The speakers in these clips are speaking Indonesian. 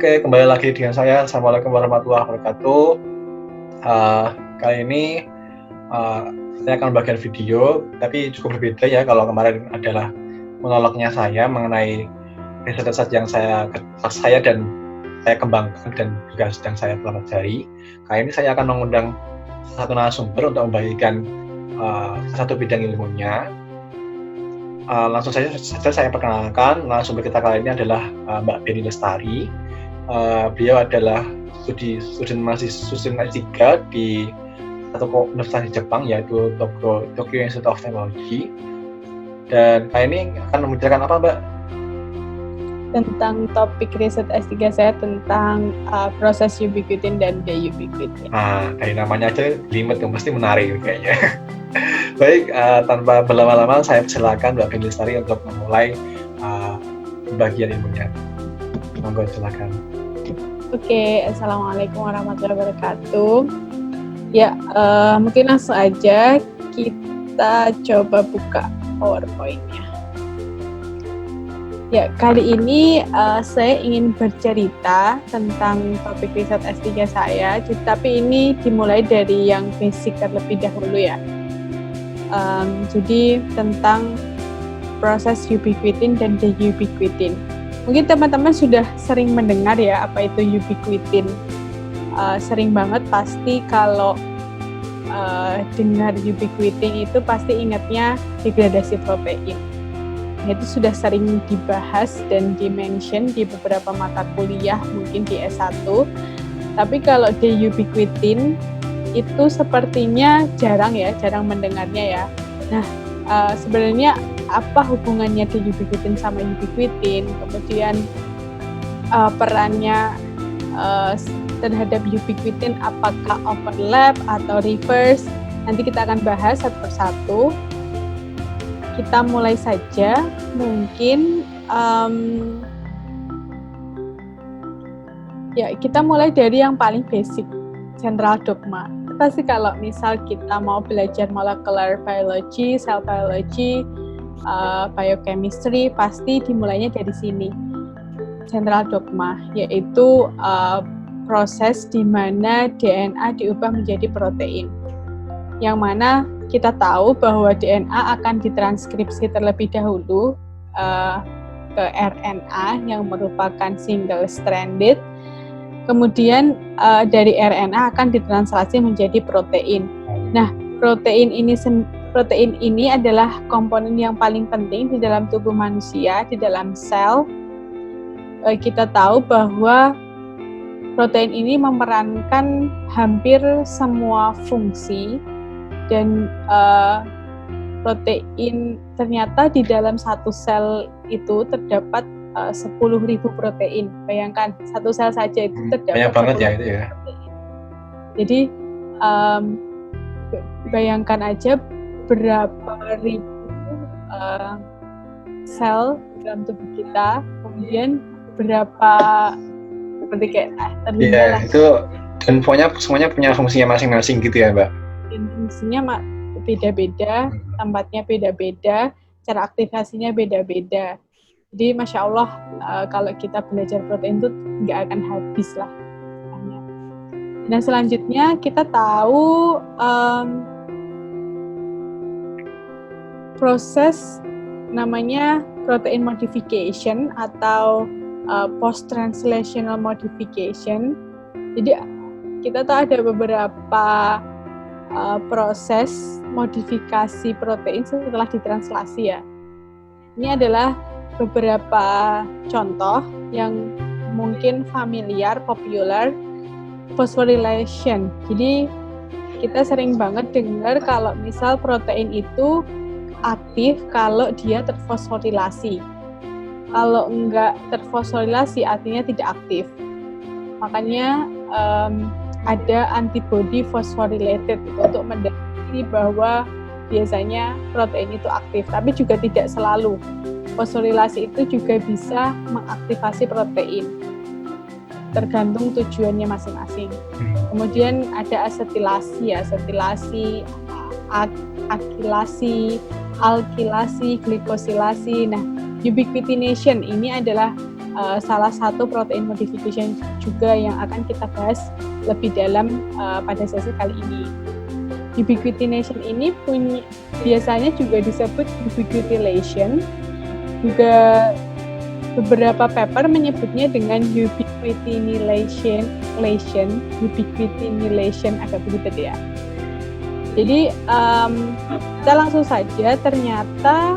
Oke, kembali lagi dengan saya. Assalamualaikum warahmatullahi wabarakatuh. Kali ini saya akan membagikan video, tapi cukup berbeda ya. Kalau kemarin adalah monolognya saya mengenai riset-riset yang saya dan saya kembangkan dan juga sedang saya pelajari. Kali ini saya akan mengundang satu narasumber untuk membagikan satu bidang ilmunya. Langsung saja saya perkenalkan. Narasumber kita kali ini adalah Mbak Beni Lestari. Beliau adalah studi mahasiswa S3 di satu universitas di Jepang, yaitu Tokyo Institute of Technology. Dan kali ini akan membicarakan apa, Mbak? Tentang topik riset S3 saya tentang proses ubiquitin dan deubiquitin. Dari namanya aja limit tuh, mesti menarik kayaknya. Baik, tanpa berlama-lama saya persilakan Mbak Beni Lestari untuk memulai bagian ilmunya. Monggo, silakan. Oke, Assalamualaikum warahmatullahi wabarakatuh. Ya, mungkin langsung aja kita coba buka PowerPoint-nya. Ya, kali ini saya ingin bercerita tentang topik riset S3 saya, tapi ini dimulai dari yang basic terlebih dahulu ya. Jadi tentang proses ubiquitin dan deubiquitin. Mungkin teman-teman sudah sering mendengar ya apa itu ubiquitin. Sering banget pasti kalau dengar ubiquitin itu pasti ingatnya degradasi protein. Itu sudah sering dibahas dan di-mention di beberapa mata kuliah mungkin di S1. Tapi kalau deubiquitin itu sepertinya jarang mendengarnya ya. Nah, sebenarnya apa hubungannya deubiquitin sama ubiquitin, kemudian perannya terhadap ubiquitin apakah overlap atau reverse, nanti kita akan bahas satu persatu. Kita mulai saja, mungkin kita mulai dari yang paling basic, general dogma. Pasti kalau misal kita mau belajar molecular biology, cell biology, biochemistry, pasti dimulainya dari sini. General dogma, yaitu proses di mana DNA diubah menjadi protein. Yang mana kita tahu bahwa DNA akan ditranskripsi terlebih dahulu ke RNA yang merupakan single stranded. Kemudian dari RNA akan ditranslasi menjadi protein. Nah, protein ini adalah komponen yang paling penting di dalam tubuh manusia, di dalam sel. Kita tahu bahwa protein ini memerankan hampir semua fungsi dan protein ternyata di dalam satu sel itu terdapat 10.000 protein. Bayangkan satu sel saja itu terdapat banyak banget ya itu ya. Jadi bayangkan aja berapa ribu sel dalam tubuh kita, kemudian berapa seperti kayak Iya, itu dan semuanya punya fungsinya masing-masing gitu ya, Mbak. Dan fungsinya beda-beda, tempatnya beda-beda, cara aktivasinya beda-beda. Jadi Masya Allah, kalau kita belajar protein itu nggak akan habis lah. Dan selanjutnya kita tahu proses namanya protein modification atau post-translational modification. Jadi kita tahu ada beberapa proses modifikasi protein setelah ditranslasi ya. Ini adalah beberapa contoh yang mungkin familiar, popular, phosphorylation. Jadi kita sering banget dengar kalau misal protein itu aktif kalau dia terfosforilasi. Kalau enggak terfosforilasi artinya tidak aktif. Makanya ada antibody phosphorylated untuk mendeteksi bahwa biasanya protein itu aktif, tapi juga tidak selalu. Fosforilasi itu juga bisa mengaktifasi protein, tergantung tujuannya masing-masing. Kemudian ada asetilasi, akilasi, alkilasi, glikosilasi. Nah, ubiquitination ini adalah salah satu protein modification juga yang akan kita bahas lebih dalam pada sesi kali ini. Ubiquitination ini biasanya juga disebut ubiquitination, juga beberapa paper menyebutnya dengan ubiquitination agak begitu ya. Jadi kita langsung saja, ternyata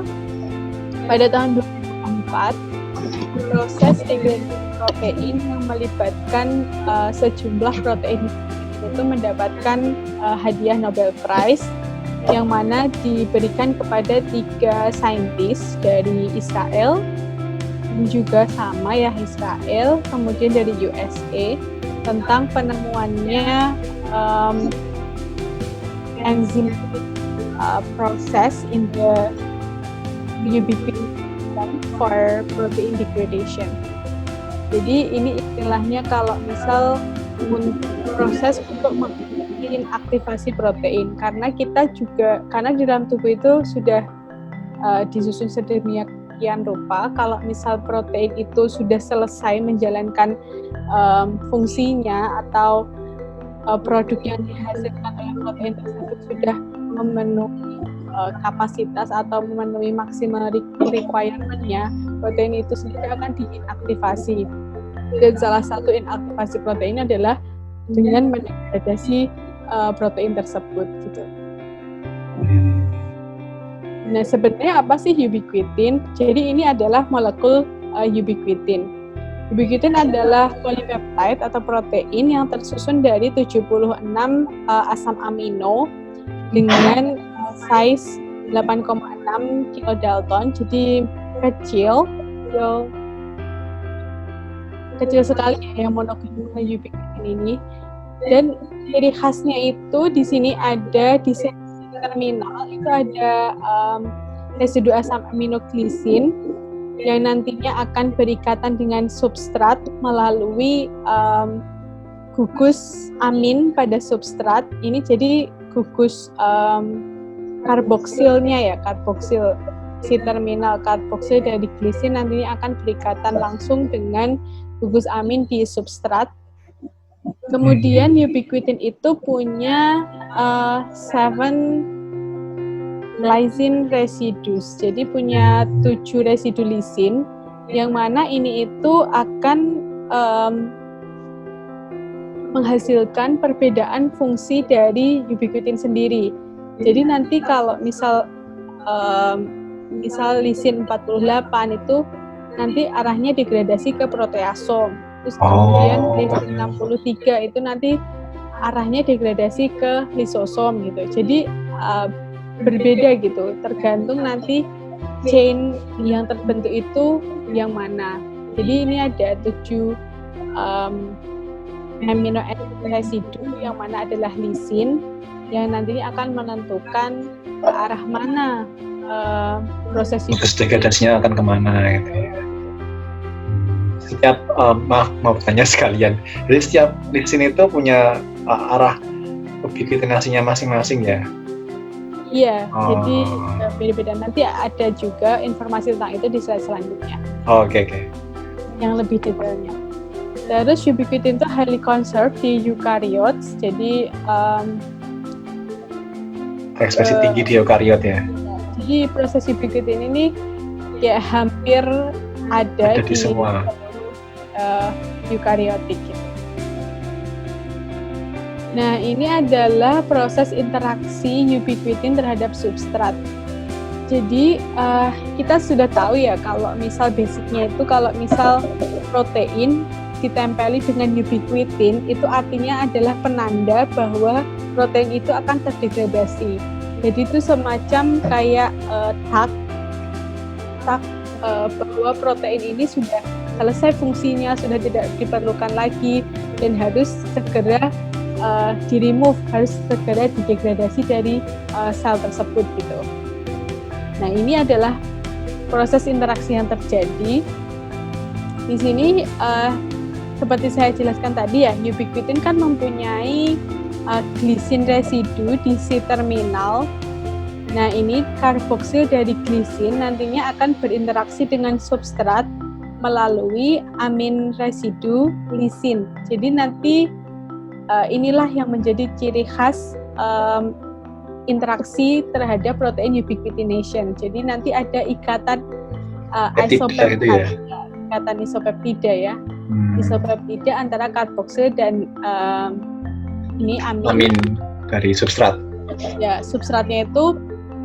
pada tahun 2004 proses degradasi protein yang melibatkan sejumlah protein itu mendapatkan hadiah Nobel Prize yang mana diberikan kepada 3 saintis dari Israel, juga sama ya Israel, kemudian dari USA, tentang penemuannya enzim process in the ubiquitin for protein degradation. Jadi ini istilahnya kalau misal proses untuk menginaktivasi protein, karena di dalam tubuh itu sudah disusun sedemikian rupa kalau misal protein itu sudah selesai menjalankan fungsinya atau produk yang dihasilkan oleh protein tersebut sudah memenuhi kapasitas atau memenuhi maksimal requirement-nya, protein itu sendiri akan diinaktivasi. Dan salah satu inaktivasi protein adalah dengan mendegradasi protein tersebut gitu. Nah, sebenarnya apa sih ubiquitin? Jadi ini adalah molekul ubiquitin. Ubiquitin adalah polipeptide atau protein yang tersusun dari 76 asam amino dengan size 8,6 kilodalton, jadi kecil sekali ya yang monoklinal ubiquitin ini. Dan ciri khasnya itu di sini ada di sesi terminal itu ada residu asam aminoglisin yang nantinya akan berikatan dengan substrat melalui gugus amin pada substrat ini. Jadi gugus karboksilnya ya, karboksil si terminal karboksil dari glisin nantinya akan berikatan langsung dengan gugus amin di substrat. Kemudian ubiquitin itu punya 7 lysine residues, jadi punya 7 residu lisin yang mana ini itu akan menghasilkan perbedaan fungsi dari ubiquitin sendiri. Jadi nanti kalau misal lisin 48 itu nanti arahnya degradasi ke proteasom. Terus kemudian lisin 63 itu nanti arahnya degradasi ke lisosom gitu. Jadi berbeda gitu, tergantung nanti chain yang terbentuk itu yang mana. Jadi ini ada 7 amino acid residu yang mana adalah lisin yang nantinya akan menentukan ke arah mana proses degradasinya akan kemana gitu ya. Setiap mau bertanya sekalian, jadi setiap lisin itu punya arah ubiquitinasinya masing-masing ya? Iya, jadi beda-beda. Nanti ada juga informasi tentang itu di slide selanjutnya. Oke. Yang lebih detailnya. Terus ubiquitin itu highly conserved di eukaryotes, jadi ekspresi tinggi di eukariot ya. Jadi proses ubiquitin ini kayak hampir ada di semua eukariotik gitu. Nah, ini adalah proses interaksi ubiquitin terhadap substrat. Jadi kita sudah tahu ya kalau misal basicnya itu kalau misal protein ditempeli dengan ubiquitin itu artinya adalah penanda bahwa protein itu akan terdegradasi. Jadi itu semacam kayak tag bahwa protein ini sudah selesai fungsinya, sudah tidak diperlukan lagi dan harus segera di-remove, harus segera didegradasi dari sel tersebut gitu. Nah, ini adalah proses interaksi yang terjadi. Di sini seperti saya jelaskan tadi ya, ubiquitin kan mempunyai glisin residu di C-terminal. Nah, ini karboksil dari glisin nantinya akan berinteraksi dengan substrat melalui amin residu lisin. Jadi nanti inilah yang menjadi ciri khas interaksi terhadap protein ubiquitination. Jadi nanti ada ikatan isopeptida gitu ya? Ikatan isopeptida ya. Isopeptida antara karboksil dan ini amin dari substrat. Ya, substratnya itu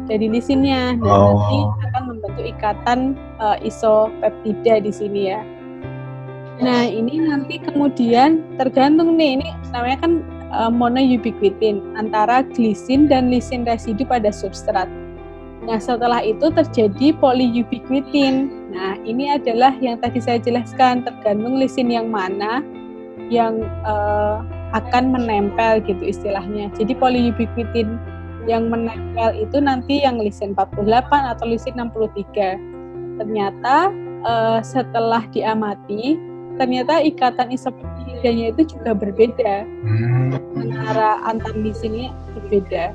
dari lisinnya, dan nanti akan membentuk ikatan isopeptida di sini ya. Nah, ini nanti kemudian tergantung nih, ini namanya kan monoubiquitin antara glisin dan lisin residu pada substrat. Nah, setelah itu terjadi polyubiquitin. Nah, ini adalah yang tadi saya jelaskan, tergantung lisin yang mana yang akan menempel gitu istilahnya. Jadi polyubiquitin yang menempel itu nanti yang lisin 48 atau lisin 63. Ternyata setelah diamati, ternyata ikatan isopeptidanya itu juga berbeda. Antara antar lisinnya berbeda.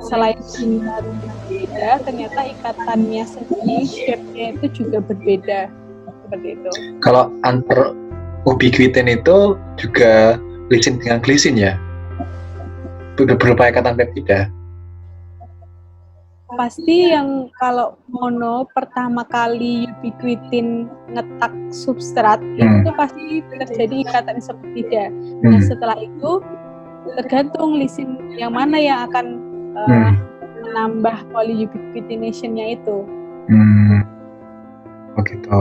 Selain berbeda, ternyata ikatannya sendiri, shape-nya itu juga berbeda. Seperti itu. Kalau antar ubiquitin itu juga lisin dengan glisin ya? Berupa ikatan peptida? Pasti yang kalau mono pertama kali ubiquitin ngetak substrat itu pasti terjadi ikatan isopeptida. Nah, setelah itu tergantung lisin yang mana yang akan menambah polyubiquitination-nya itu. Begitu.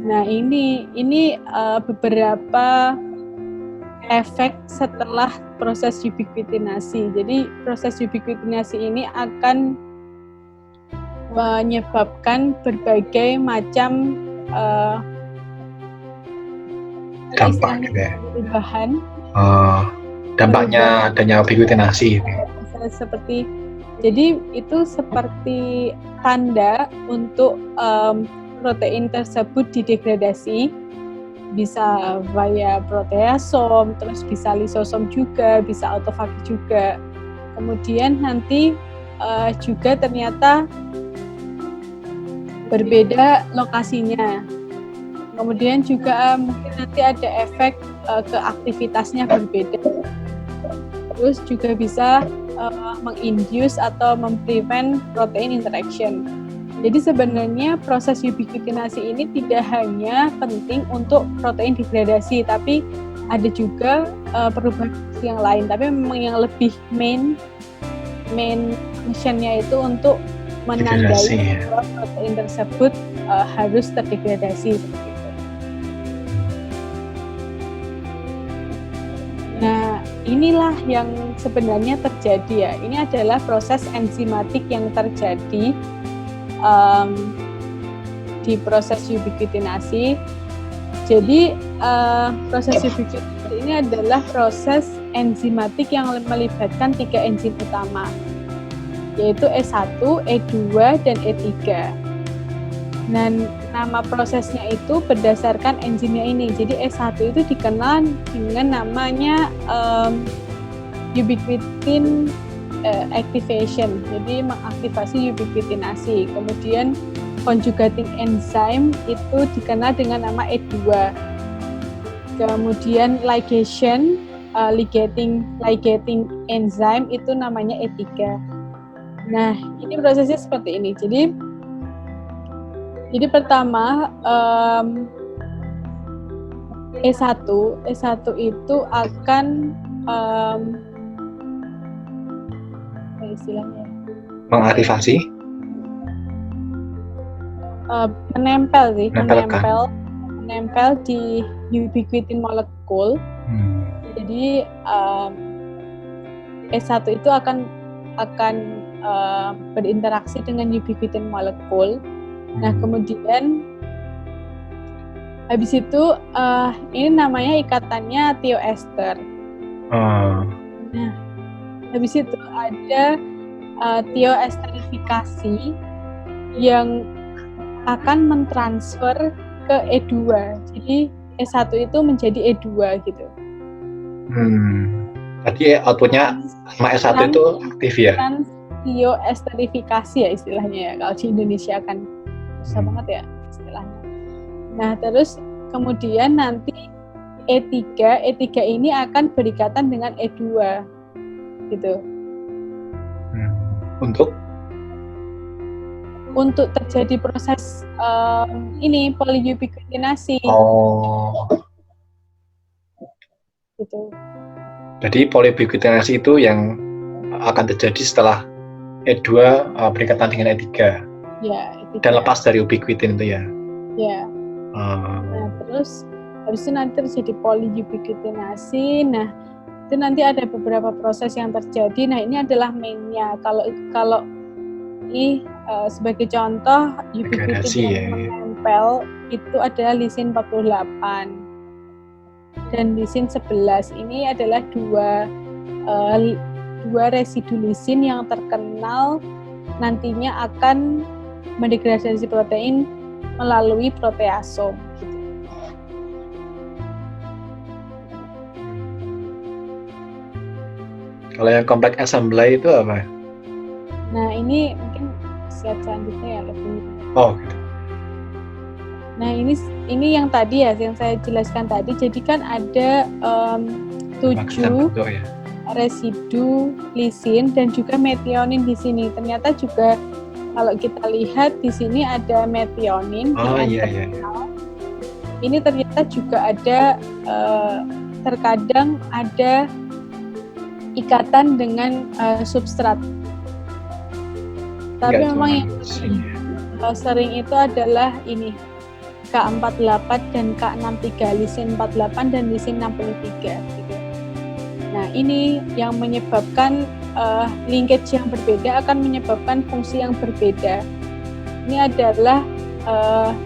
Nah, ini beberapa efek setelah proses ubiquitinasi. Jadi proses ubiquitinasi ini akan menyebabkan berbagai macam dampak gitu ya. Perubahan. Dampaknya adanya ubiquitinasi. Seperti, jadi itu seperti tanda untuk protein tersebut didegradasi. Bisa via proteasom, terus bisa lisosom juga, bisa autofagi juga. Kemudian nanti juga ternyata berbeda lokasinya. Kemudian juga mungkin nanti ada efek ke aktivitasnya berbeda. Terus juga bisa menginduce atau memprevent protein interaction. Jadi sebenarnya proses ubiquitinasi ini tidak hanya penting untuk protein degradasi, tapi ada juga perubahan yang lain. Tapi memang yang lebih main mission-nya itu untuk menandai bahwa protein tersebut harus terdegradasi. Nah, inilah yang sebenarnya terjadi ya. Ini adalah proses enzimatik yang terjadi di proses ubiquitinasi. Jadi proses ubiquitinasi ini adalah proses enzimatik yang melibatkan 3 enzim utama, yaitu E1, E2, dan E3. Dan nama prosesnya itu berdasarkan enzimnya ini. Jadi E1 itu dikenal dengan namanya ubiquitin activation, jadi mengaktifasi ubiquitinasi. Kemudian conjugating enzyme itu dikenal dengan nama E2. Kemudian ligation, ligating enzyme itu namanya E3. Nah, ini prosesnya seperti ini. Jadi pertama E1 itu akan istilahnya mengaktifasi, menempel di ubiquitin molekul. Jadi E1 itu akan berinteraksi dengan ubiquitin molekul. Nah, kemudian habis itu ini namanya ikatannya thioester. Nah, habis itu ada thioesterifikasi yang akan mentransfer ke E2. Jadi E1 itu menjadi E2 gitu. Tadi outputnya sama E1 itu aktif ya? Thioesterifikasi ya istilahnya ya. Kalau di Indonesia kan susah banget ya istilahnya. Nah, terus kemudian nanti E3 ini akan berikatan dengan E2 gitu. Untuk terjadi proses ini polyubiquitinasi. Gitu. Jadi polyubiquitinasi itu yang akan terjadi setelah E2 berikatan dengan E3. Ya, E3. Dan lepas dari ubiquitin itu ya. Ya. Nah, terus habis itu nanti terjadi polyubiquitinasi. Nah, itu nanti ada beberapa proses yang terjadi. Nah, ini adalah mainnya. Kalau ini sebagai contoh ubiquitin yang menempel itu adalah lisin 48 dan lisin 11. Ini adalah dua residu lisin yang terkenal nantinya akan mendegradasi protein melalui proteasom. Gitu. Kalau yang kompleks assembly itu apa? Nah, ini mungkin slide selanjutnya ya lebih. Gitu. Nah, ini yang tadi ya, yang saya jelaskan tadi. Jadi kan ada 7 residu lisin dan juga metionin di sini. Ternyata juga kalau kita lihat di sini ada metionin di N-terminal. Ini ternyata juga ada terkadang ada ikatan dengan substrat. Tapi memang yang sering itu adalah ini K48 dan K63, lisin 48 dan lisin 63 gitu. Nah, ini yang menyebabkan linkage yang berbeda akan menyebabkan fungsi yang berbeda. Ini adalah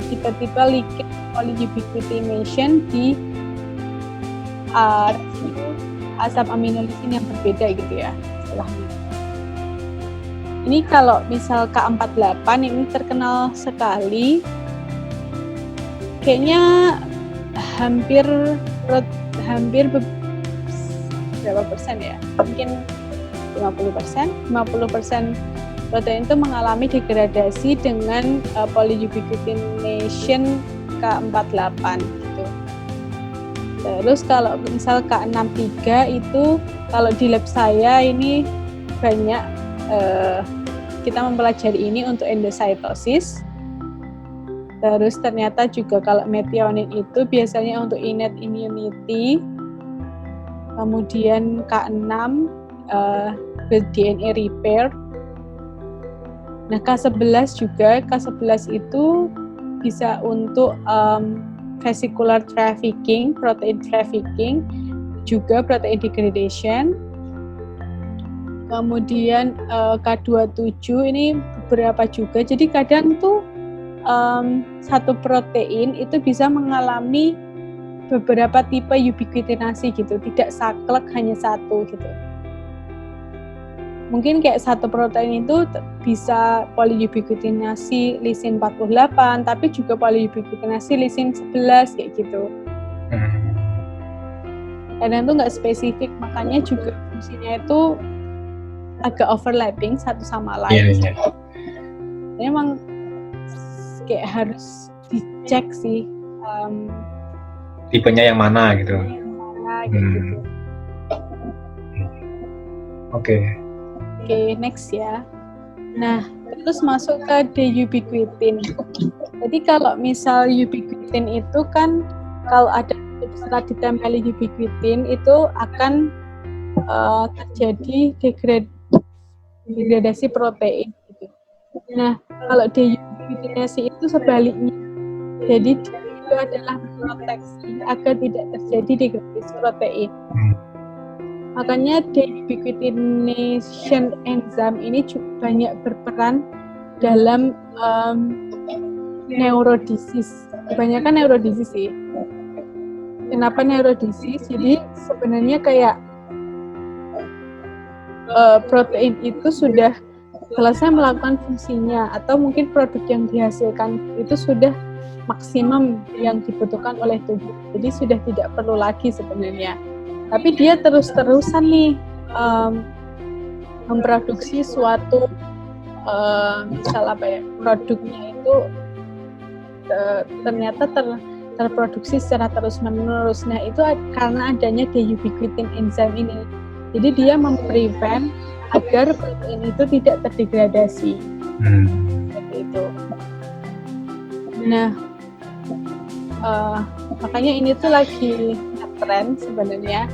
tiba-tiba linkage polyubiquitination di asam amino lisin yang berbeda gitu ya istilahnya. Ini kalau misal K48 ini terkenal sekali, kayaknya hampir berapa persen ya? Mungkin 50%. 50% protein itu mengalami degradasi dengan polyubiquitination K48 gitu. Terus kalau misal K63 itu kalau di lab saya ini banyak kita mempelajari ini untuk endocytosis. Terus ternyata juga kalau metionin itu biasanya untuk innate immunity. Kemudian K6 DNA repair. Nah, K11 juga, K11 itu bisa untuk vesicular trafficking, protein trafficking, juga protein degradation. Kemudian K27 ini beberapa juga. Jadi kadang tuh satu protein itu bisa mengalami beberapa tipe ubiquitinasi gitu, tidak saklek hanya satu gitu. Mungkin kayak satu protein itu bisa polyubiquitinasi lisin 48, tapi juga polyubiquitinasi lisin 11 kayak gitu. Kadang itu nggak spesifik, makanya juga fungsinya itu agak overlapping satu sama lain. Memang kayak harus dicek sih tipenya yang mana gitu. Gitu. Oke, next ya. Nah, terus masuk ke deubiquitin. Jadi kalau misal ubiquitin itu kan kalau ada substrat ditempeli ubiquitin itu akan terjadi degradasi protein gitu. Nah, kalau deubiquitinasi itu sebaliknya. Jadi itu adalah proteksi agar tidak terjadi degradasi protein. Makanya deubiquitination enzyme ini juga banyak berperan dalam neurodisease. Kebanyakan neurodisease sih. Kenapa neurodisease? Jadi sebenarnya kayak protein itu sudah selesai melakukan fungsinya atau mungkin produk yang dihasilkan itu sudah maksimum yang dibutuhkan oleh tubuh. Jadi sudah tidak perlu lagi sebenarnya. Tapi dia terus-terusan nih memproduksi suatu misal apa ya, produknya itu ternyata terproduksi secara terus-menerus. Nah, itu karena adanya deubiquitin enzim ini. Jadi dia memprevent agar protein itu tidak terdegradasi. Seperti itu. Nah, makanya ini tuh lagi tren sebenarnya.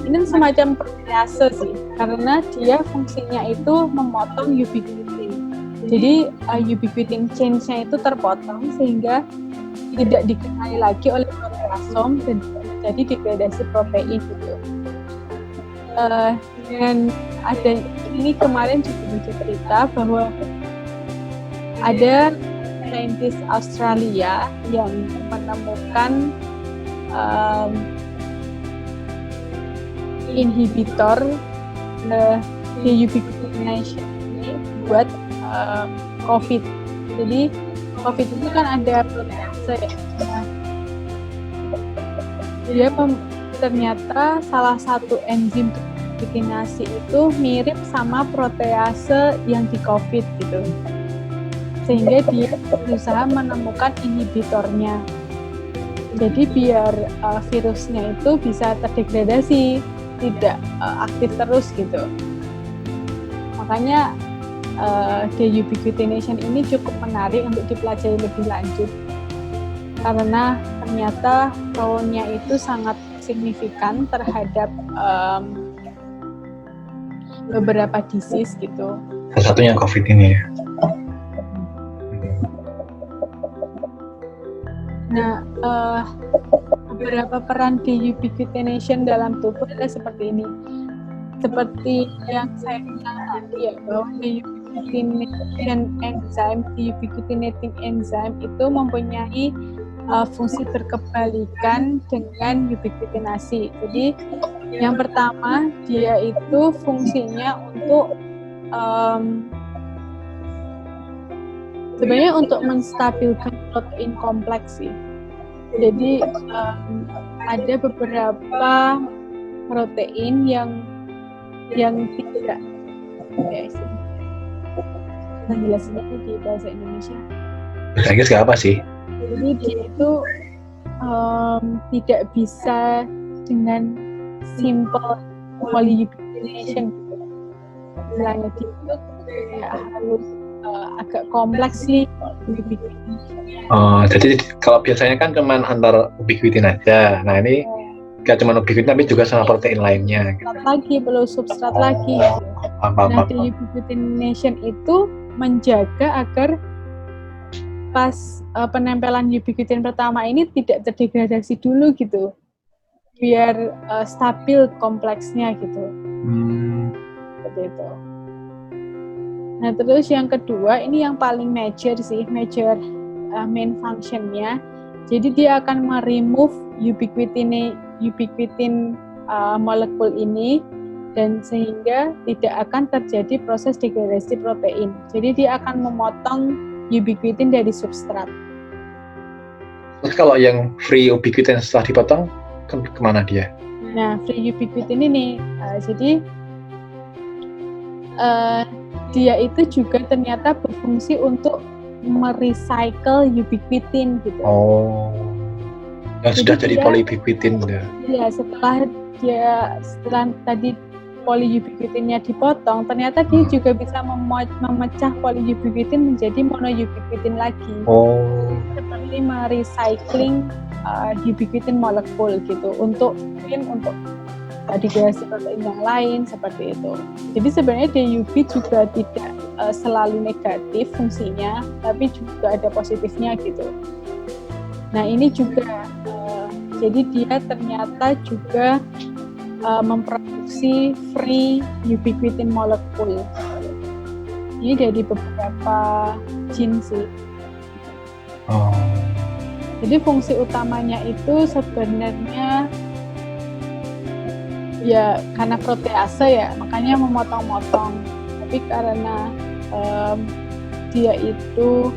Ini semacam protease sih, karena dia fungsinya itu memotong ubiquitin. Jadi ubiquitin chain-nya itu terpotong sehingga tidak dikenali lagi oleh proteasom dan jadi degradasi protein gitu. Dan ada ini kemarin juga cerita bahwa ada saintis Australia yang menemukan inhibitor deubiquitination ini buat COVID. Jadi COVID itu kan ada protease ya. Dia ternyata salah satu enzim deubiquitinasi itu mirip sama protease yang di COVID gitu. Sehingga dia berusaha menemukan inhibitornya. Jadi biar virusnya itu bisa terdegradasi, tidak aktif terus gitu. Makanya deubiquitination ini cukup menarik untuk dipelajari lebih lanjut karena ternyata role-nya itu sangat signifikan terhadap beberapa disease gitu. Salah satunya COVID ini ya. Nah, beberapa peran deubiquitination dalam tubuh adalah seperti ini. Seperti yang saya bilang tadi ya, bahwa deubiquitinating enzyme itu mempunyai fungsi berkebalikan dengan ubiquitinasi. Jadi yang pertama dia itu fungsinya untuk sebenarnya untuk menstabilkan protein kompleks sih. Jadi ada beberapa protein yang tidak jelasinnya di bahasa Indonesia. Bahasa Inggris nggak apa sih? Jadi dia itu tidak bisa dengan simple polyubiquitination gitu. Istilahnya dia itu harus agak kompleks sih ubiquitination. Jadi kalau biasanya kan cuma antar ubiquitin aja. Nah ini gak cuma ubiquitin tapi juga sama protein lainnya. Substrat lagi, perlu substrat lagi. Nah, deubiquitination itu menjaga agar pas penempelan ubiquitin pertama ini tidak terdegradasi dulu gitu, biar stabil kompleksnya gitu. Seperti itu. Nah terus yang kedua ini yang paling major main functionnya. Jadi dia akan meremove ubiquitin molekul ini dan sehingga tidak akan terjadi proses degradasi protein. Jadi dia akan memotong ubiquitin dari substrat. Terus kalau yang free ubiquitin setelah dipotong kemana dia? Nah free ubiquitin ini, jadi dia itu juga ternyata berfungsi untuk merecycle ubiquitin gitu. Yang sudah jadi polyubiquitin ya. Iya, setelah tadi polyubiquitinnya dipotong, ternyata dia juga bisa memecah polyubiquitin menjadi monoubiquitin lagi. Seperti merecycling ubiquitin molekul gitu untuk degradasi protein yang lain seperti itu. Jadi sebenarnya DUB juga tidak selalu negatif fungsinya, tapi juga ada positifnya gitu. Nah ini juga jadi dia ternyata juga memproduksi free ubiquitin molekul. Ini dari beberapa gene sih. Jadi fungsi utamanya itu sebenarnya ya karena protease ya, makanya memotong-motong. Tapi karena dia itu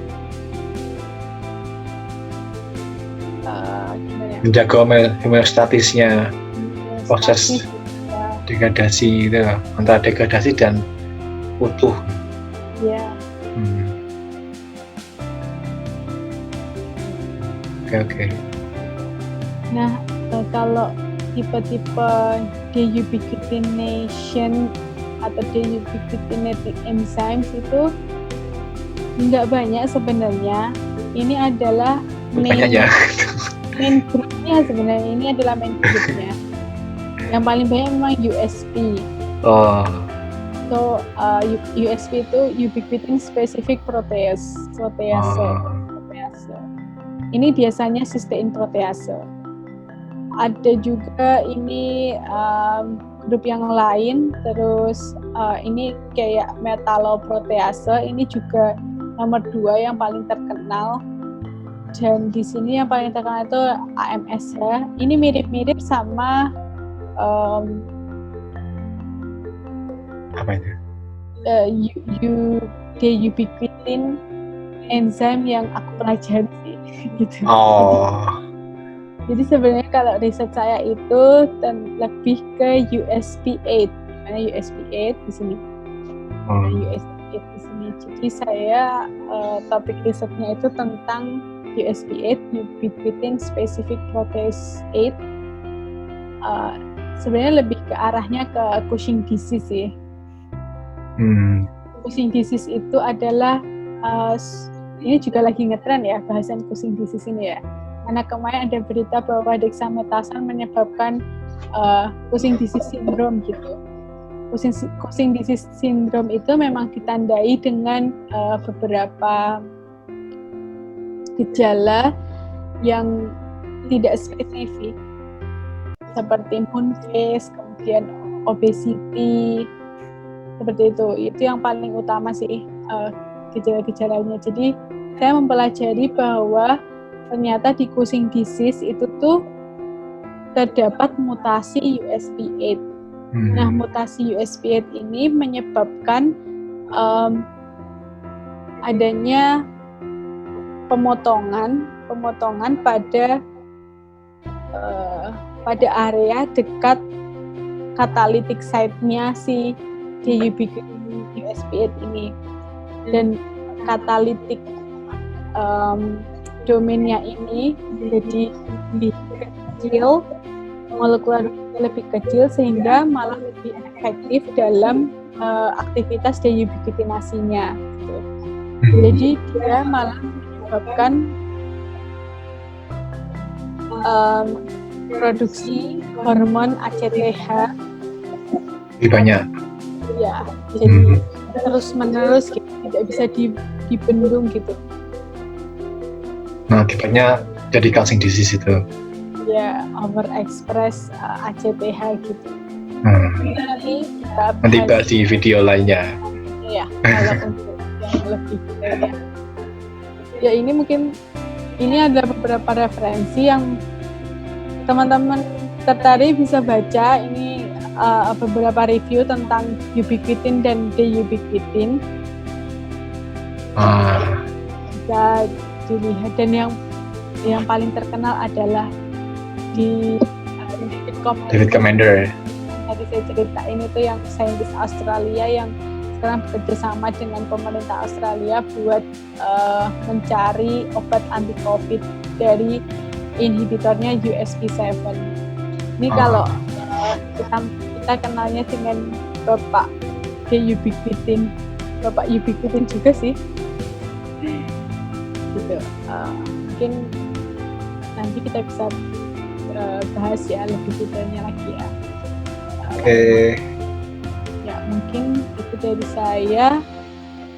menjaga homeostatisnya, proses degradasi itu antara degradasi dan utuh. Ya. Oke. Nah, kalau tipe-tipe deubiquitination atau deubiquitinating enzymes itu nggak banyak sebenarnya. Ini adalah Banyak ya. main groupnya sebenarnya. Ini adalah main groupnya. Yang paling banyak memang USP. Oh. So USP itu ubiquitin specific protease. Ini biasanya cysteine protease. Ada juga ini grup yang lain, terus ini kayak metalloprotease, ini juga nomor 2 yang paling terkenal. Dan di sini yang paling terkenal itu AMSH. Ini mirip-mirip sama Apa itu? Deubiquitin enzim yang aku pelajari sih, gitu. Oh. Jadi sebenarnya kalau riset saya itu lebih ke USP8. Mana USP8 di sini? USP8 di sini. Jadi saya topik risetnya itu tentang USP8, ubiquitin specific protease 8. Sebenarnya lebih ke arahnya ke Cushing disease sih. Cushing disease itu adalah ini juga lagi ngetren ya bahasan Cushing disease ini ya. Karena kemarin ada berita bahwa dexamethasone menyebabkan Cushing disease syndrome gitu. Cushing disease syndrome itu memang ditandai dengan beberapa gejala yang tidak spesifik seperti moon face, kemudian obesity, seperti itu. Itu yang paling utama sih gejala-gejalanya. Jadi saya mempelajari bahwa ternyata di Cushing disease itu tuh terdapat mutasi USP8. Nah, mutasi USP8 ini menyebabkan adanya pemotongan pada area dekat catalytic site-nya si deubiquitin USP8 ini. Dan catalytic domainnya ini jadi lebih kecil, molekular lebih kecil sehingga malah lebih efektif dalam aktivitas deubiquitinasinya gitu. Jadi dia malah menyebabkan produksi hormon ACTH lebih banyak. Ya, jadi terus-menerus gitu, tidak bisa dibendung gitu. Nah, akibatnya jadi Cushing disease itu. Ya, overexpress ACTH gitu. Nanti bahas di video lainnya. Ya, kalau untuk yang lebih detailnya. Ya, ini mungkin adalah beberapa referensi yang teman-teman tertarik bisa baca. Ini beberapa review tentang ubiquitin dan deubiquitin. Bisa dilihat, dan yang paling terkenal adalah di David Commander. Tadi saya ceritain itu yang saintis Australia yang sekarang bekerja sama dengan pemerintah Australia buat mencari obat anti COVID dari inhibitornya USP7. Ini kalau kita kenalnya dengan Bapak deubiquitin, Bapak ubiquitin juga sih. Gitu. Mungkin nanti kita bisa bahas ya lebih detailnya lagi ya. Oke. Ya, mungkin itu dari saya.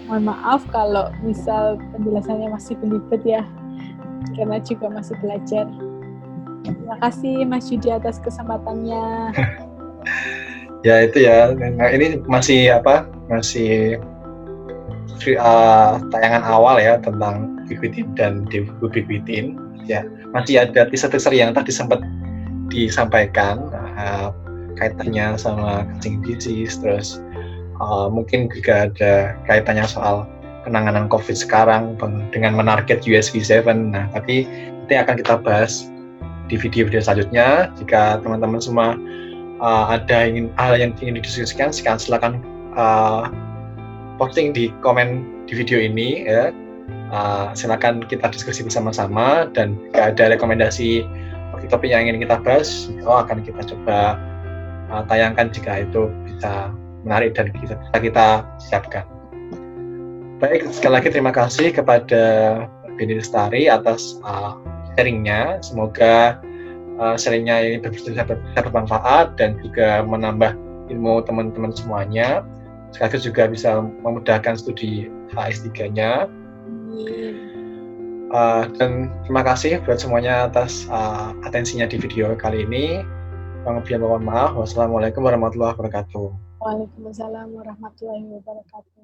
Mohon maaf kalau misal penjelasannya masih belibet ya, karena juga masih belajar. Terima kasih Mas Yudi atas kesempatannya. Ya itu ya. Nah, ini masih tayangan awal ya tentang ubiquitin dan deubiquitin. Ya, masih ada teaser-teaser yang tadi sempat disampaikan kaitannya sama Cushing disease, terus mungkin juga ada kaitannya soal penanganan COVID sekarang dengan menarget USP7. Nah, tapi itu akan kita bahas di video-video selanjutnya. Jika teman-teman semua ada hal yang ingin didiskusikan, silakan posting di komen di video ini ya. silakan kita diskusi bersama-sama, dan jika ada rekomendasi topik yang ingin kita bahas, akan kita coba tayangkan jika itu bisa menarik dan bisa kita siapkan. Baik, sekali lagi terima kasih kepada Beni Lestari atas sharingnya. Semoga sharingnya ini bisa bermanfaat dan juga menambah ilmu teman-teman semuanya. Sekaligus juga bisa memudahkan studi S3-nya. Dan terima kasih buat semuanya atas atensinya di video kali ini. Mohon maaf. Wassalamualaikum warahmatullahi wabarakatuh. Waalaikumsalam warahmatullahi wabarakatuh.